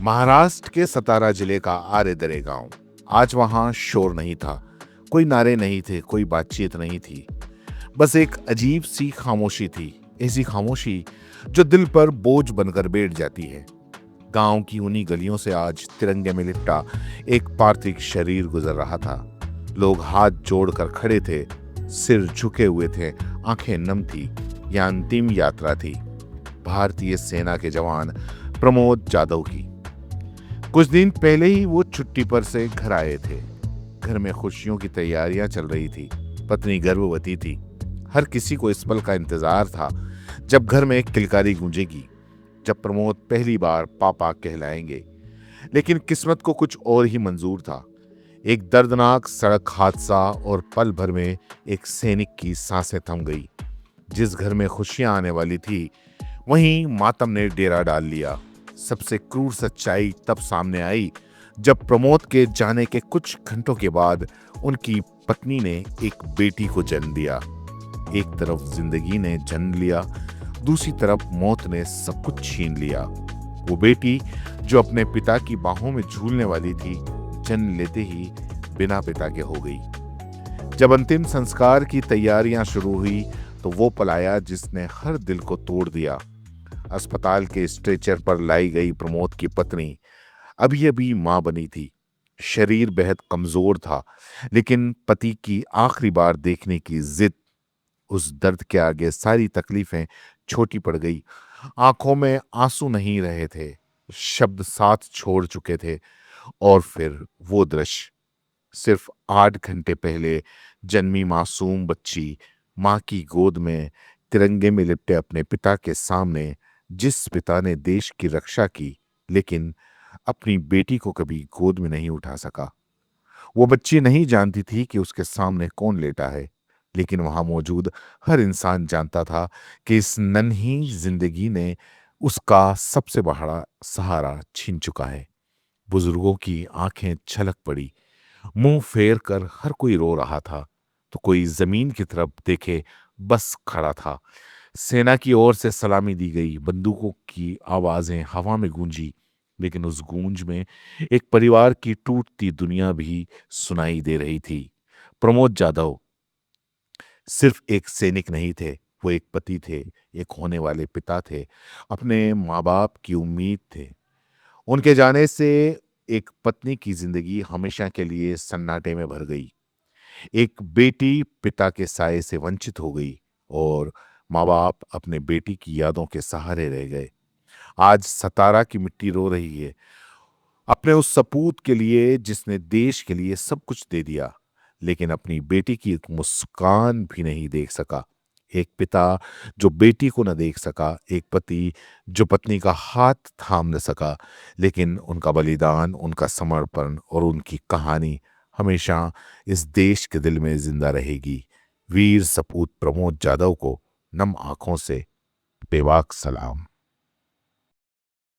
महाराष्ट्र के सतारा जिले का आरेदरे गांव। आज वहां शोर नहीं था, कोई नारे नहीं थे, कोई बातचीत नहीं थी। बस एक अजीब सी खामोशी थी, ऐसी खामोशी जो दिल पर बोझ बनकर बैठ जाती है। गांव की उन्हीं गलियों से आज तिरंगे में लिपटा एक पार्थिव शरीर गुजर रहा था। लोग हाथ जोड़कर खड़े थे, सिर झुके हुए थे, आंखें नम थी। यह अंतिम यात्रा थी भारतीय सेना के जवान प्रमोद जाधव की। कुछ दिन पहले ही वो छुट्टी पर से घर आए थे। घर में खुशियों की तैयारियां चल रही थी। पत्नी गर्भवती थी। हर किसी को इस पल का इंतजार था जब घर में एक किलकारी गूंजेगी, जब प्रमोद पहली बार पापा कहलाएंगे। लेकिन किस्मत को कुछ और ही मंजूर था। एक दर्दनाक सड़क हादसा और पल भर में एक सैनिक की सांसें थम गई। जिस घर में खुशियां आने वाली थी, वहीं मातम ने डेरा डाल लिया। सबसे क्रूर सच्चाई तब सामने आई जब प्रमोद के जाने के कुछ घंटों के बाद उनकी पत्नी ने एक बेटी को जन्म दिया। एक तरफ जिंदगी ने जन्म लिया, दूसरी तरफ मौत ने सब कुछ छीन लिया। वो बेटी जो अपने पिता की बाहों में झूलने वाली थी, जन्म लेते ही बिना पिता के हो गई। जब अंतिम संस्कार की तैयारियां शुरू हुई तो वो पल आया जिसने हर दिल को तोड़ दिया। अस्पताल के स्ट्रेचर पर लाई गई प्रमोद की पत्नी अभी अभी मां बनी थी। शरीर बेहद कमजोर था, लेकिन पति की आखिरी बार देखने की जिद, उस दर्द के आगे सारी तकलीफें छोटी पड़ गई। आंखों में आंसू नहीं रहे थे, शब्द साथ छोड़ चुके थे। और फिर वो दृश्य, सिर्फ 8 घंटे पहले जन्मी मासूम बच्ची मां की गोद में तिरंगे में लिपटे अपने पिता के सामने, जिस पिता ने देश की रक्षा की लेकिन अपनी बेटी को कभी गोद में नहीं उठा सका। वो बच्ची नहीं जानती थी कि उसके सामने कौन लेटा है, लेकिन वहां मौजूद हर इंसान जानता था कि इस नन्ही जिंदगी ने उसका सबसे बड़ा सहारा छीन चुका है। बुजुर्गों की आंखें छलक पड़ी। मुंह फेर कर हर कोई रो रहा था, तो कोई जमीन की तरफ देखे बस खड़ा था। सेना की ओर से सलामी दी गई, बंदूकों की आवाजें हवा में गूंजी, लेकिन उस गूंज में एक परिवार की टूटती दुनिया भी सुनाई दे रही थी। प्रमोद जाधव सिर्फ एक सैनिक नहीं थे, वो एक पति थे, एक होने वाले पिता थे, अपने माँ बाप की उम्मीद थे। उनके जाने से एक पत्नी की जिंदगी हमेशा के लिए सन्नाटे में भर गई। एक बेटी पिता के साये से वंचित हो गई और माँ बाप अपने बेटी की यादों के सहारे रह गए। आज सतारा की मिट्टी रो रही है अपने उस सपूत के लिए जिसने देश के लिए सब कुछ दे दिया, लेकिन अपनी बेटी की एक मुस्कान भी नहीं देख सका। एक पिता जो बेटी को न देख सका, एक पति जो पत्नी का हाथ थाम न सका, लेकिन उनका बलिदान, उनका समर्पण और उनकी कहानी हमेशा इस देश के दिल में जिंदा रहेगी। वीर सपूत प्रमोद जाधव को नम आंखों से बेबाक सलाम।